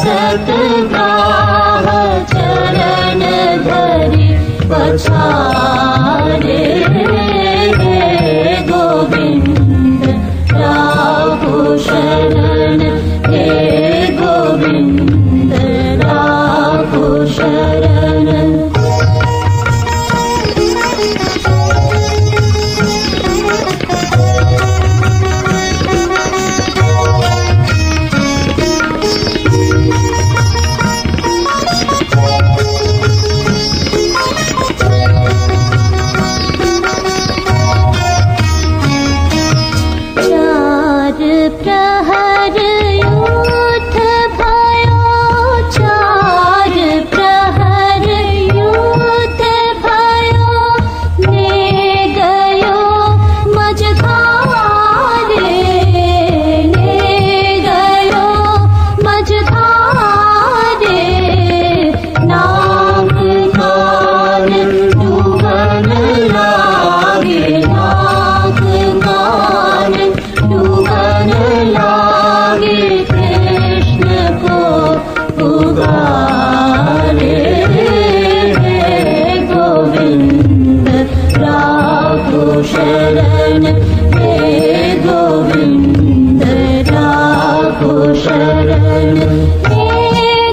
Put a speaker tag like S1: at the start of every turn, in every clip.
S1: सतग्राह चरण धरि पछारे गोविंद राखो शरण हे गोविंद राखो शरण। शरण हे गोविंद राखो शरण हे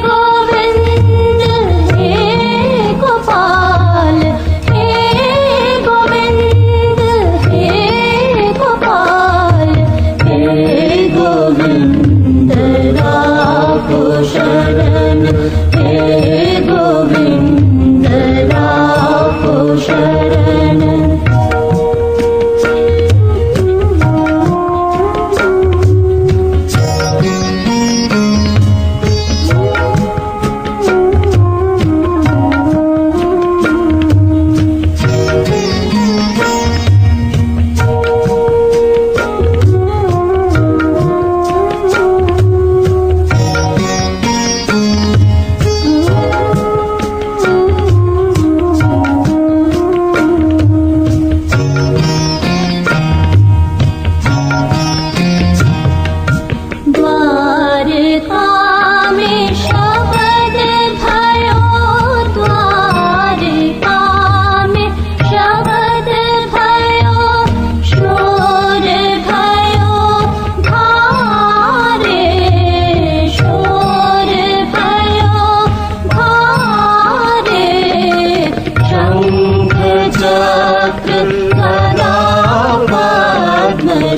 S1: गोविंद हे गोपाल हे गोविंद हे गोपाल हे गोविंद राखो शरण हे गोविंद राखो शरण।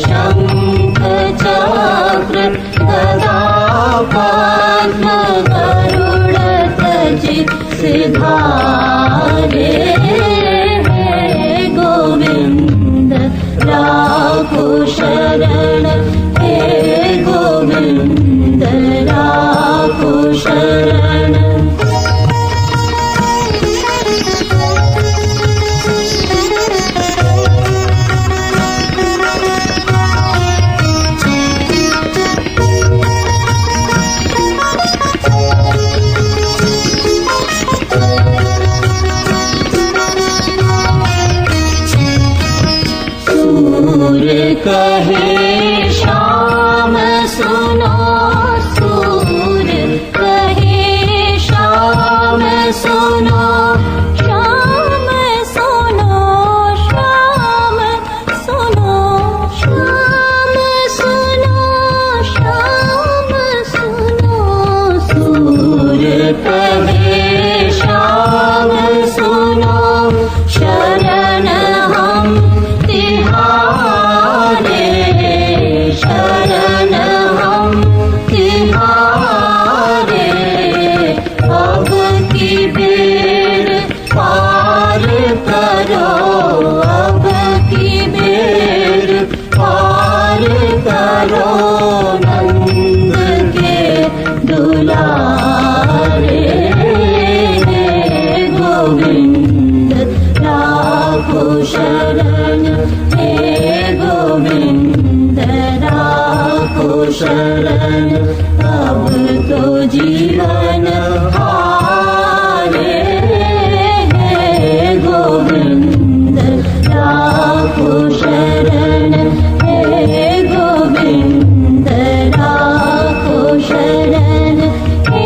S1: शंख चक्र गदा पद्म गरुड़ ध्वज सिधारे गोविंद राखो शरण हे गोविंद राखो शरण। कहे श्याम सुनो सूर कहे श्याम सुनो श्याम सुनो श्याम सुनो श्याम सुनो श्याम सुनो सूर कहे श्याम सुनो शरण हम तिहारे शरण हम तिहारे अब की बेर पार करो अब की बेर पार करो नंद के दुलारे गोविंद राखो शरण हे गोविंद राखो शरण। अब तो जीवन हारे गोविंद राखो शरण हे गोविंद राखो शरण हे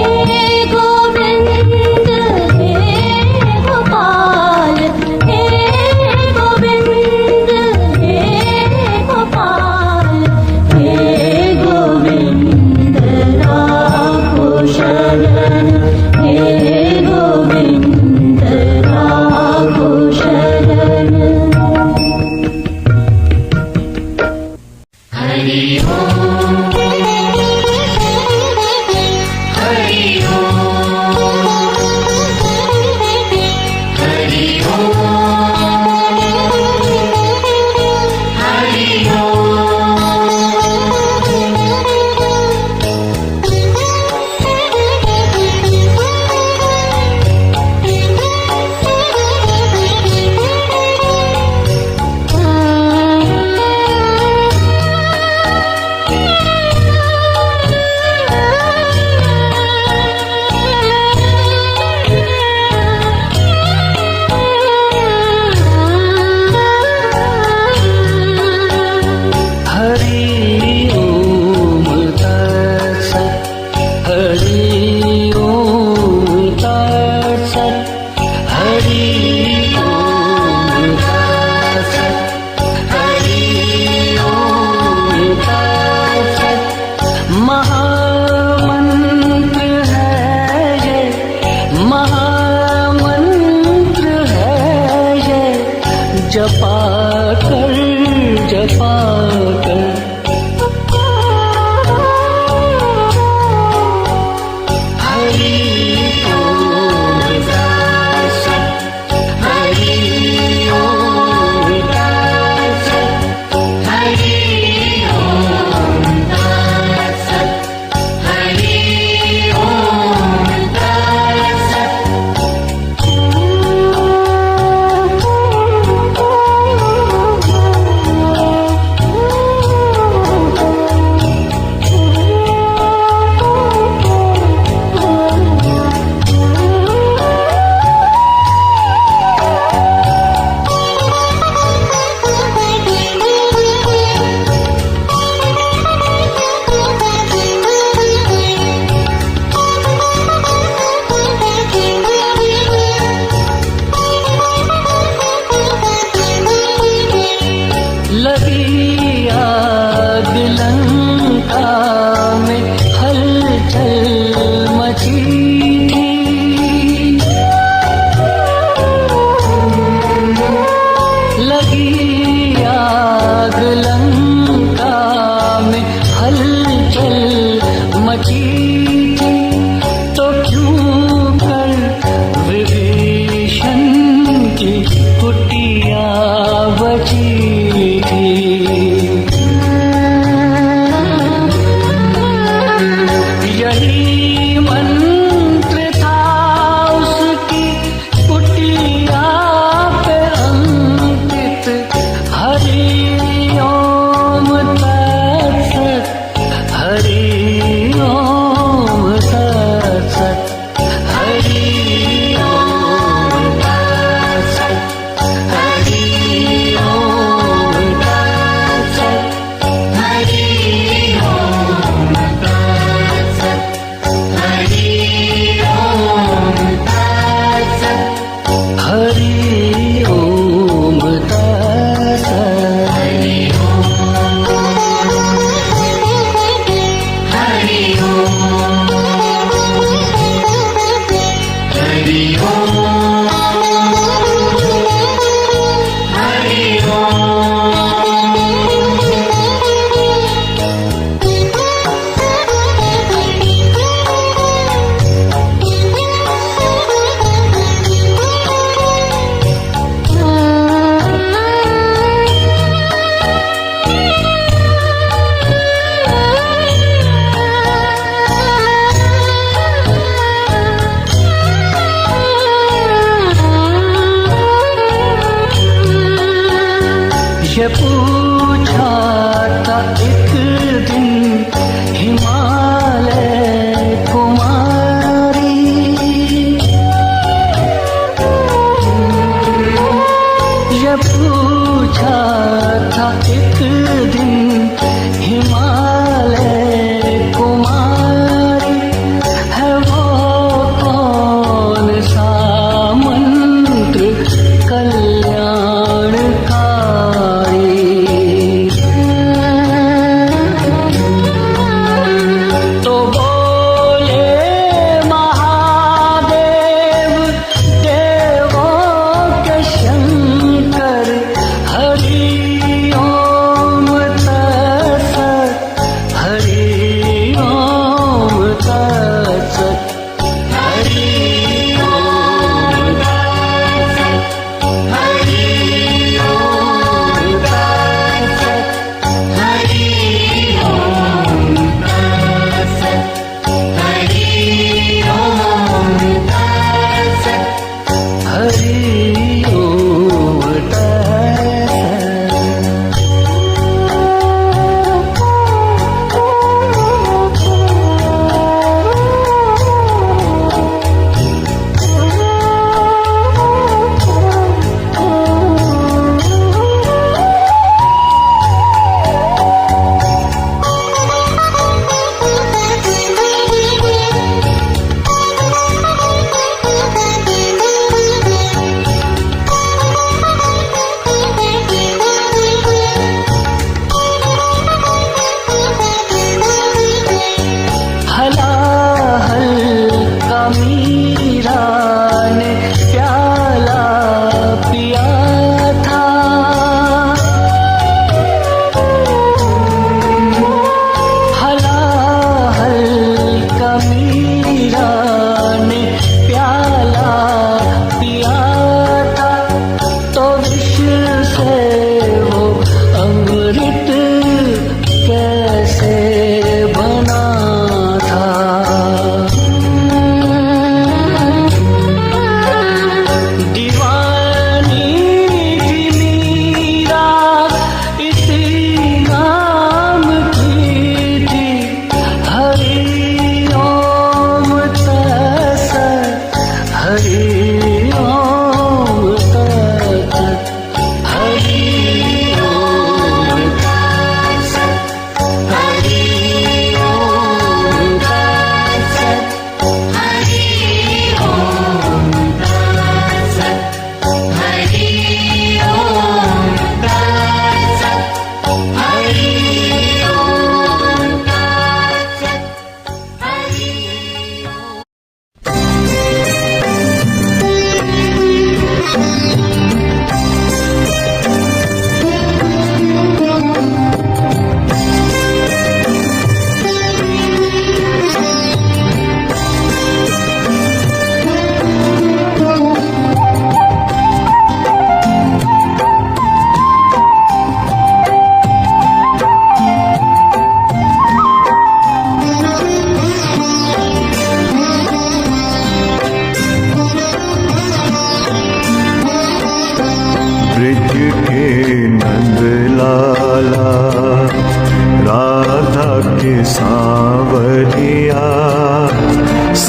S2: यही मंत्र था उसकी कुटिया पे अंकित। हरि ओम तत्सत, हरि ओम तत्सत, हरि ओम तत्सत, हरि ओम तत्सत, हरि ओम तत्सत,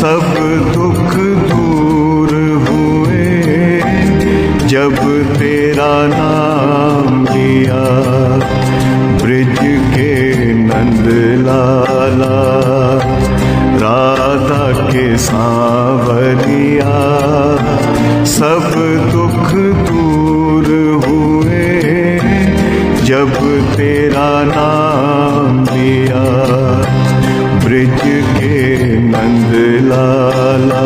S3: सब दुख दूर हुए जब तेरा नाम लिया। ब्रिज के नंद लाला राधा के सांवरिया, सब दुख दूर हुए जब तेरा नाम लिया। ब्रिज के नंद लाला।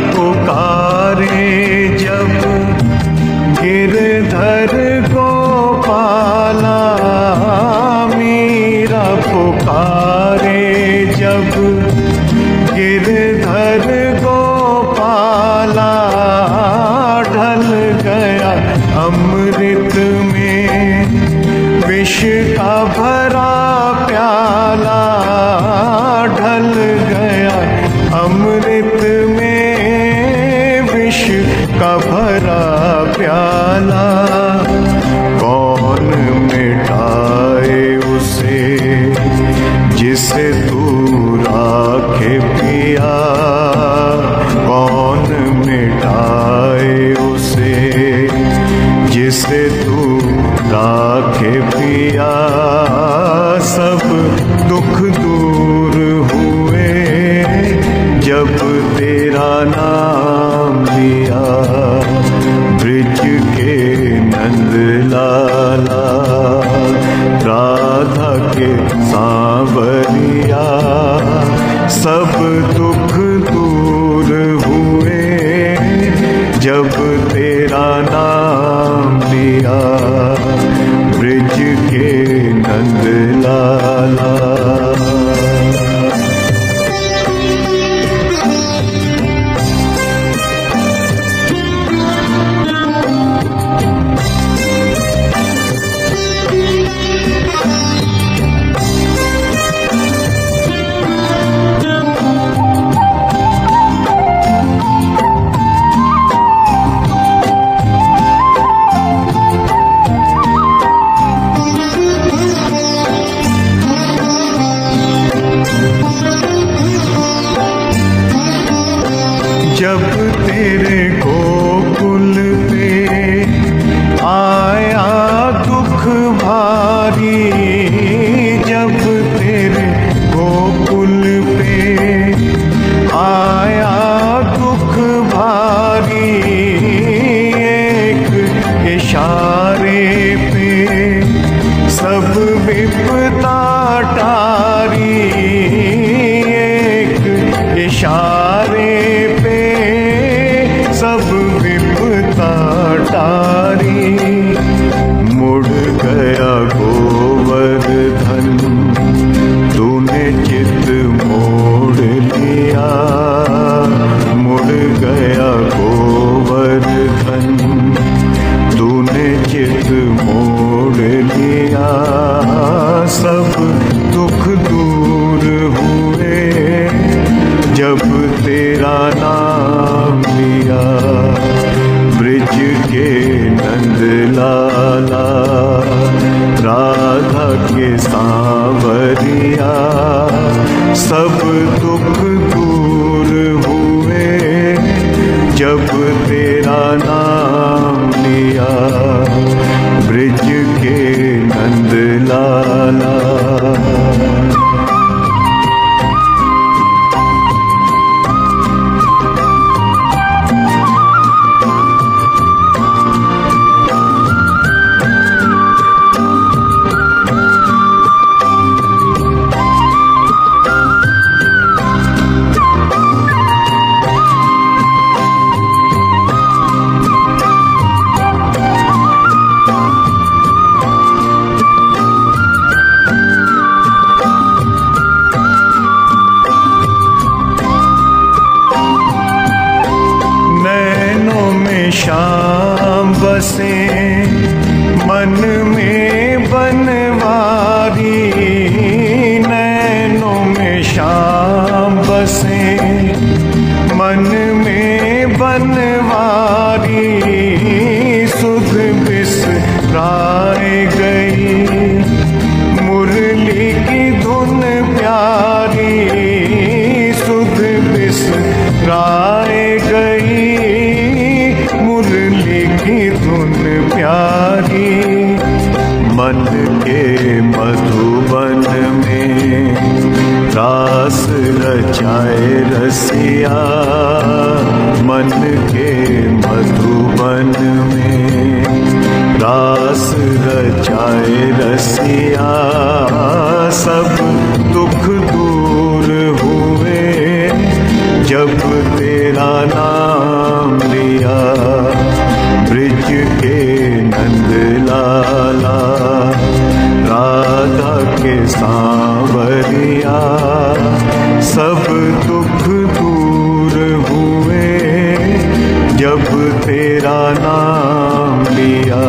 S3: पुकारे जब गिरधर गोपाला, मीरा पुकारे जब गिरधर गोपाला, ढल गया अमृत में विष का भरा प्याला। ढल गया अमृत में विष का भरा प्याला। कौन मिटाए उसे जिसे तू राखे पिया। कौन मिटाए उसे जिसे तू राखे पिया। सब दुख दूर हुए जब तेरा नाम लिया। ब्रिज के नंद लाला राधा के सांवरिया, सब दुख दूर हुए जब तेरा नाम लिया। ब्रिज के नंद लाला। जब तेरे गोकुल पे आया दुख भारी। जब तेरे गोकुल पे आया दुख भारी। एक इशारे पे सब विपदा टारी। एक इशारे पे सब विपदा टारी। मुड़ गया गोवर्धन तूने चित मोड़ लिया। मुड़ गया गोवर्धन तूने चित मोड़ लिया। सब दुख दूर हुए जब तेरा नाम लिया। ब्रिज के नंद लाला राधा के सांवरिया, सब दुख दूर हुए जब तेरा नाम लिया। ब्रिज के नंद लाला। मन में बनवारी, नैनों में शाम बसे। मन में बनवारी सुध बिसराए गई, मुरली की धुन प्यारी सुध बिसराए गई, मुरली की धुन प्यारी। मन के मधुबन में रास रचाए रसिया, मन के मधुबन में रास रचाए रसिया। सब दुख दूर हुए जब तेरा नाम लिया, ब्रिज के नंद लाला राधा के सांवरिया। सब दुख दूर हुए जब तेरा नाम लिया।